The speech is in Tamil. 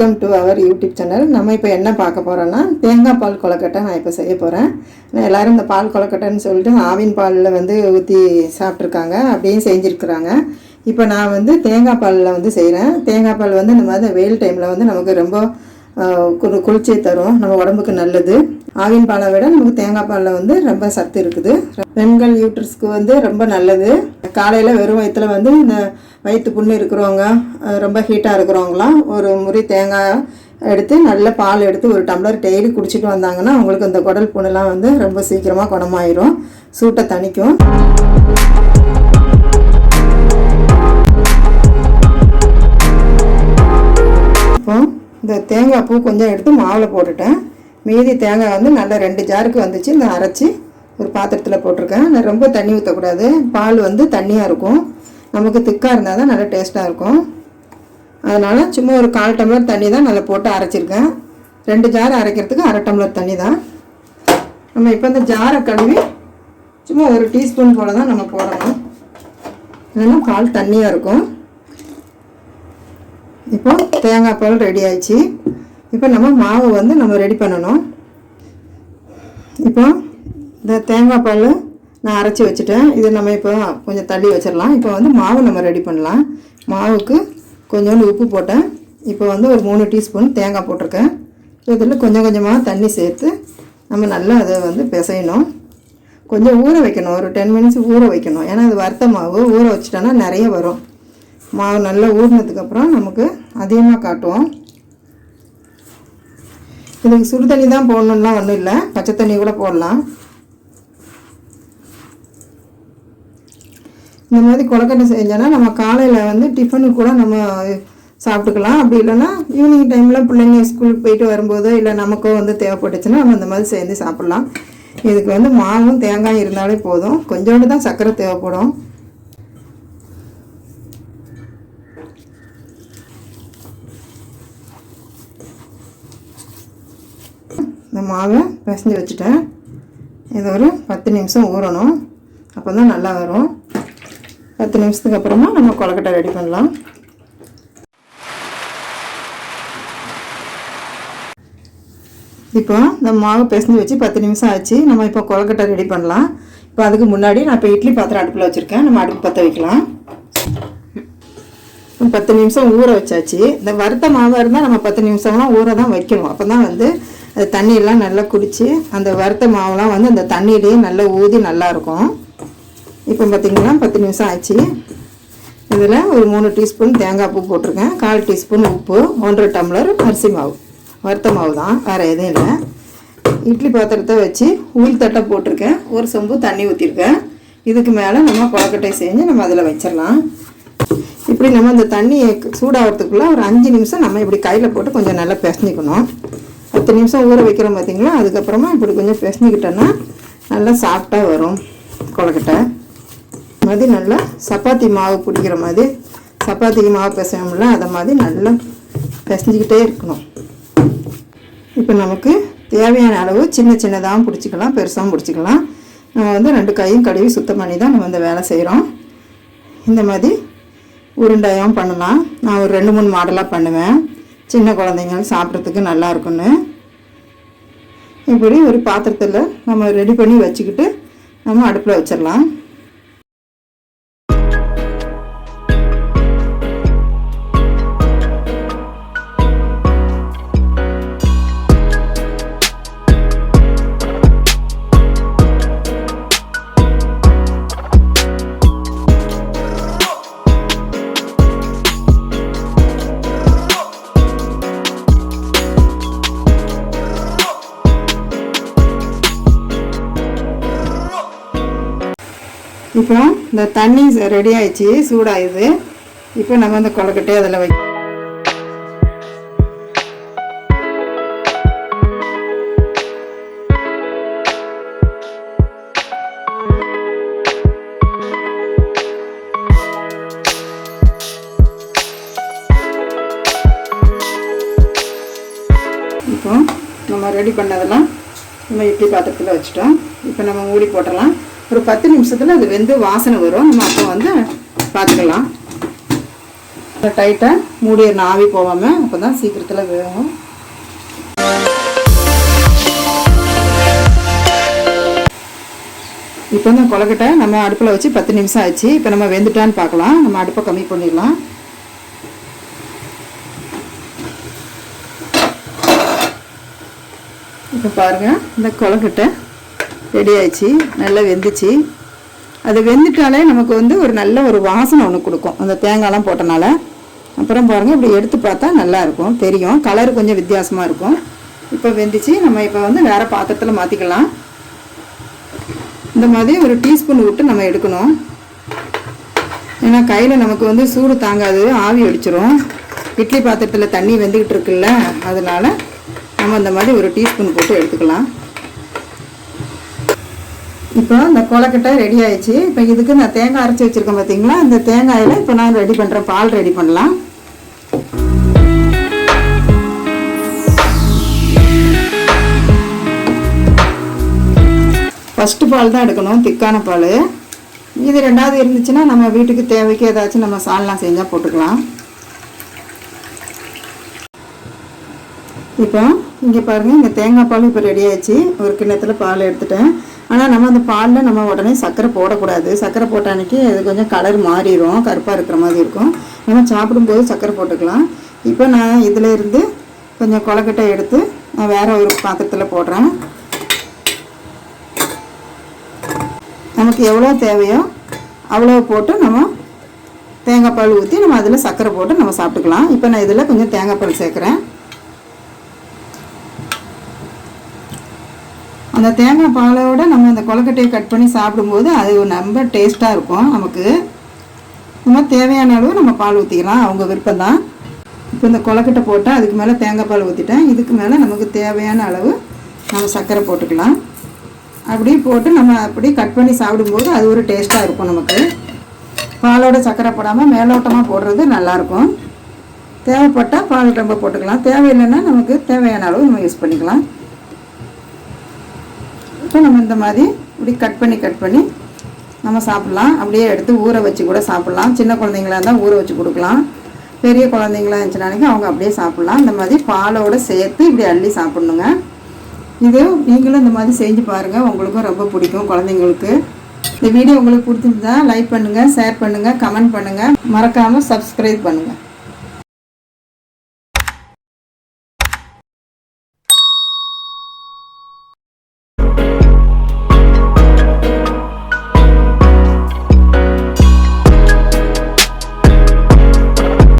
Welcome to our YouTube channel. நம்ம இப்போ என்ன பார்க்க போகிறோன்னா தேங்காய் பால் கொழுக்கட்டை நான் இப்போ செய்ய போகிறேன். எல்லோரும் இந்த பால் கொழுக்கட்டைன்னு சொல்லிட்டு ஆவின் பாலில் வந்து ஊற்றி சாப்பிட்ருக்காங்க, அப்படியும் செஞ்சுருக்குறாங்க. இப்போ நான் வந்து தேங்காய் பாலில் வந்து செய்கிறேன். தேங்காய் பால் வந்து இந்த மாதிரி வெயில் டைமில் வந்து நமக்கு ரொம்ப குளிர்ச்சியை தரும், நம்ம உடம்புக்கு நல்லது. ஆவின் பாலை விட நமக்கு தேங்காய் பாலில் வந்து ரொம்ப சத்து இருக்குது. பெண்கள் யூட்ரஸ்க்கு வந்து ரொம்ப நல்லது. காலையில் வெறும் வயிற்றில் வந்து இந்த வயிற்று புண்ணு இருக்கிறவங்க, ரொம்ப ஹீட்டாக இருக்கிறவங்களாம் ஒரு முறி தேங்காய் எடுத்து நல்ல பால் எடுத்து ஒரு டம்ளர் டெய்லி குடிச்சிட்டு வந்தாங்கன்னா அவங்களுக்கு அந்த குடல் புண்ணெல்லாம் வந்து ரொம்ப சீக்கிரமாக குணமாயிரும், சூட்டை தணிக்கும். இப்போ இந்த தேங்காய் பூ கொஞ்சம் எடுத்து மாவில் போட்டுட்டேன். மீதி தேங்காய் வந்து நல்லா 2 ஜாருக்கு வந்துச்சு. நான் அரைச்சி ஒரு பாத்திரத்தில் போட்டிருக்கேன். நான் ரொம்ப தண்ணி ஊற்றக்கூடாது, பால் வந்து தண்ணியாக இருக்கும், நமக்கு திக்காக இருந்தால் தான் நல்லா டேஸ்ட்டாக இருக்கும். அதனால் சும்மா ஒரு 1/4 டம்ளர் தண்ணி தான் நல்லா போட்டு அரைச்சிருக்கேன். 2 ஜார் அரைக்கிறதுக்கு 1/2 டம்ளர் தண்ணி தான். நம்ம இப்போ இந்த ஜாரை கழுவி சும்மா ஒரு டீஸ்பூன் போல் தான் நம்ம போடணும், இல்லைன்னா பால் தண்ணியாக இருக்கும். இப்போ தேங்காய் பால் ரெடி ஆயிடுச்சு. இப்போ நம்ம மாவு வந்து நம்ம ரெடி பண்ணணும். இப்போ இந்த தேங்காய் பால் நான் அரைச்சி வச்சுட்டேன். இதை நம்ம இப்போ கொஞ்சம் தள்ளி வச்சிடலாம். இப்போ வந்து மாவு நம்ம ரெடி பண்ணலாம். மாவுக்கு கொஞ்சோண்டு உப்பு போட்டேன். இப்போ வந்து ஒரு 3 டீஸ்பூன் தேங்காய் போட்டிருக்கேன். இதில் கொஞ்சம் கொஞ்சமாக தண்ணி சேர்த்து நம்ம நல்லா அதை வந்து பிசையணும். கொஞ்சம் ஊற வைக்கணும், ஒரு 10 மினிட்ஸ் ஊற வைக்கணும். ஏன்னா அது வறுத்த மாவு, ஊற வச்சிட்டோன்னா நிறைய வரும். மாவு நல்லா ஊறினதுக்கப்புறம் நமக்கு அதிகமாக காட்டுவோம். இதுக்கு சுடு தண்ணி தான் போடணுன்னா ஒன்றும் இல்லை, பச்சை தண்ணி கூட போடலாம். இந்த மாதிரி கொழுக்கட்டை செஞ்சோன்னா நம்ம காலையில் வந்து டிஃபனுக்கு கூட நம்ம சாப்பிட்டுக்கலாம். அப்படி இல்லைன்னா ஈவினிங் டைமில் பிள்ளைங்க ஸ்கூலுக்கு போயிட்டு வரும்போது இல்லை நமக்கும் வந்து தேவைப்பட்டுச்சுன்னா நம்ம இந்த மாதிரி சேர்ந்து சாப்பிட்லாம். இதுக்கு வந்து மாவும் தேங்காயும் இருந்தாலே போதும், கொஞ்சோண்டு தான் சர்க்கரை தேவைப்படும். இந்த மாவை பிசைஞ்சு வச்சுட்டேன். இது ஒரு 10 நிமிஷம் ஊறணும், அப்போ தான் நல்லா வரும். 10 நிமிஷத்துக்கு அப்புறமா நம்ம கொழுக்கட்டை ரெடி பண்ணலாம். இப்போ இந்த மாவு பிசைஞ்சு வச்சு 10 நிமிஷம் ஆச்சு. நம்ம இப்போ கொழுக்கட்டை ரெடி பண்ணலாம். இப்போ அதுக்கு முன்னாடி நான் இப்போ இட்லி பாத்திரம் அடுப்பில் வச்சுருக்கேன். நம்ம அடுப்பு பற்ற வைக்கலாம். 10 நிமிஷம் ஊற வச்சாச்சு. இந்த வறுத்த மாவாக இருந்தால் நம்ம 10 நிமிஷம்லாம் ஊற தான் வைக்கணும். அப்போ தான் வந்து அது தண்ணியெல்லாம் நல்லா குடித்து அந்த வறுத்த மாவுலாம் வந்து அந்த தண்ணியிலேயே நல்லா ஊதி நல்லாயிருக்கும். இப்போ பார்த்திங்கன்னா 10 நிமிஷம் ஆச்சு. இதில் ஒரு 3 டீஸ்பூன் தேங்காய் பூ போட்டிருக்கேன், 1/4 டீஸ்பூன் உப்பு, 1.5 டம்ளர் அரிசி மாவு, வறுத்த மாவு தான், வேறு எதுவும் இல்லை. இட்லி பாத்திரத்தை வச்சு உள் தட்டை போட்டிருக்கேன், ஒரு சொம்பு தண்ணி ஊற்றிருக்கேன். இதுக்கு மேலே நம்ம கொழுக்கட்டை செஞ்சு நம்ம அதில் வச்சிடலாம். இப்படி நம்ம இந்த தண்ணியை சூடாகிறதுக்குள்ளே ஒரு 5 நிமிஷம் நம்ம இப்படி கையில் போட்டு கொஞ்சம் நல்லா பிசைஞ்சிக்கணும். 10 நிமிஷம் ஊற வைக்கிறோம் பார்த்திங்களா, அதுக்கப்புறமா இப்படி கொஞ்சம் பிசைஞ்சிக்கிட்டோன்னா நல்லா சாஃப்டாக வரும் கொழுக்கட்டை. மாதிரி நல்லா சப்பாத்தி மாவு பிடிக்கிற மாதிரி, சப்பாத்திக்கு மாவு பிசையோம்ல அதை மாதிரி நல்லா பிசைஞ்சிக்கிட்டே இருக்கணும். இப்போ நமக்கு தேவையான அளவு சின்ன சின்னதாகவும் பிடிச்சிக்கலாம், பெருசாகவும் பிடிச்சிக்கலாம். நம்ம வந்து 2 கையும் கழுவி சுத்தம் பண்ணி தான் நம்ம இந்த வேலை செய்கிறோம். இந்த மாதிரி உருண்டையாகவும் பண்ணலாம். நான் ஒரு 2-3 மாடலாக பண்ணுவேன், சின்ன குழந்தைங்க சாப்பிட்றதுக்கு நல்லா இருக்குன்னு. இப்படி ஒரு பாத்திரத்தில் நம்ம ரெடி பண்ணி வச்சுக்கிட்டு நம்ம அடுப்பில் வச்சிடலாம். இப்போ இந்த தண்ணி ரெடி ஆயிடுச்சு, சூடாகுது. இப்போ நம்ம இந்த கொழுக்கட்டையை அதில் வைக்க இப்போ நம்ம ரெடி பண்ணதெல்லாம் நம்ம இட்லி பாத்திரத்தில் வச்சுட்டோம். இப்போ நம்ம மூடி போட்டுடலாம். ஒரு 10 நிமிஷத்தில் அது வெந்து வாசனை வரும். நம்ம அப்போ வந்து பார்த்துக்கலாம். டைட்டாக மூடிடணும் ஆவி போகாமல், அப்போ தான் சீக்கிரத்தில் வேகும். இப்போ இந்த கொழுக்கட்டை நம்ம அடுப்பில் வச்சு 10 நிமிஷம் ஆச்சு. இப்போ நம்ம வெந்துட்டான்னு பார்க்கலாம். நம்ம அடுப்பை கம்மி பண்ணிடலாம். இப்போ பாருங்கள், இந்த கொழுக்கட்டை ரெடி ஆயிடுச்சு, நல்லா வெந்துச்சு. அது வெந்துட்டாலே நமக்கு வந்து ஒரு நல்ல ஒரு வாசனை ஒன்று கொடுக்கும், அந்த தேங்காய்லாம் போட்டனால. அப்புறம் பாருங்கள், இப்படி எடுத்து பார்த்தா நல்லாயிருக்கும், தெரியும், கலர் கொஞ்சம் வித்தியாசமாக இருக்கும். இப்போ வெந்துச்சு. நம்ம இப்போ வந்து வேறு பாத்திரத்தில் மாற்றிக்கலாம். இந்த மாதிரி ஒரு டீஸ்பூன் விட்டு நம்ம எடுக்கணும். ஏன்னா கையில் நமக்கு வந்து சூடு தாங்காது, ஆவி அடிச்சிடும். இட்லி பாத்திரத்தில் தண்ணி வெந்துக்கிட்டு இருக்குல்ல, அதனால் நம்ம இந்த மாதிரி ஒரு டீஸ்பூன் போட்டு எடுத்துக்கலாம். இப்போ இந்த கொழுக்கட்டை ரெடி ஆயிடுச்சு. இப்போ இதுக்கு நான் தேங்காய் அரைச்சி வச்சுருக்கேன் பார்த்தீங்களா, இந்த தேங்காயில் இப்போ நான் ரெடி பண்ணுறேன். பால் ரெடி பண்ணலாம். ஃபஸ்ட்டு பால் தான் எடுக்கணும், திக்கான பால். இது 2வது இருந்துச்சுன்னா நம்ம வீட்டுக்கு தேவைக்கு ஏதாச்சும் நம்ம சால்னா செஞ்சால் போட்டுக்கலாம். இப்போ இங்கே பாருங்கள், இங்கே தேங்காய் பால் இப்போ ரெடி ஆயிடுச்சு. ஒரு கிண்ணத்தில் பால் எடுத்துட்டேன். ஆனால் நம்ம அந்த பாலில் நம்ம உடனே சர்க்கரை போடக்கூடாது. சர்க்கரை போட்ட அன்றைக்கி அது கொஞ்சம் கலர் மாறிடும், கருப்பாக இருக்கிற மாதிரி இருக்கும். நம்ம சாப்பிடும்போது சர்க்கரை போட்டுக்கலாம். இப்போ நான் இதில் இருந்து கொஞ்சம் கொழுக்கட்டை எடுத்து நான் வேறு ஒரு பாத்திரத்தில் போடுறேன். நமக்கு எவ்வளோ தேவையோ அவ்வளோ போட்டு நம்ம தேங்காய் பால் ஊற்றி நம்ம அதில் சர்க்கரை போட்டு நம்ம சாப்பிட்டுக்கலாம். இப்போ நான் இதில் கொஞ்சம் தேங்காய் பால் சேர்க்குறேன். அந்த தேங்காய் பாலோட நம்ம இந்த கொழுக்கட்டையை கட் பண்ணி சாப்பிடும்போது அது ரொம்ப டேஸ்ட்டாக இருக்கும். நமக்கு நம்ம தேவையான அளவு நம்ம பால் ஊற்றிக்கலாம், அவங்க விருப்பம் தான். இப்போ இந்த கொழுக்கட்டை போட்டால் அதுக்கு மேலே தேங்காய் பால் ஊற்றிட்டேன். இதுக்கு மேலே நமக்கு தேவையான அளவு நம்ம சர்க்கரை போட்டுக்கலாம். அப்படி போட்டு நம்ம அப்படி கட் பண்ணி சாப்பிடும்போது அது ஒரு டேஸ்ட்டாக இருக்கும். நமக்கு பாலோட சர்க்கரை போடாமல் மேலோட்டமாக போடுறது நல்லாயிருக்கும். தேவைப்பட்டால் பால் ரொம்ப போட்டுக்கலாம், தேவையில்லைன்னா நமக்கு தேவையான அளவு நம்ம யூஸ் பண்ணிக்கலாம். இப்போ நம்ம இந்த மாதிரி இப்படி கட் பண்ணி நம்ம சாப்பிட்லாம். அப்படியே எடுத்து ஊற வச்சு கூட சாப்பிட்லாம். சின்ன குழந்தைங்களா இருந்தால் ஊற வச்சு கொடுக்கலாம். பெரிய குழந்தைங்களா இருந்துச்சுனாலும் அவங்க அப்படியே சாப்பிட்லாம். இந்த மாதிரி பாலோடு சேர்த்து இப்படி அள்ளி சாப்பிட்ணுங்க. இது நீங்களும் இந்த மாதிரி செஞ்சு பாருங்கள், உங்களுக்கும் ரொம்ப பிடிக்கும் குழந்தைங்களுக்கு. இந்த வீடியோ உங்களுக்கு பிடிச்சிருந்தா லைக் பண்ணுங்கள், ஷேர் பண்ணுங்கள், கமெண்ட் பண்ணுங்கள், மறக்காமல் சப்ஸ்கிரைப் பண்ணுங்கள்.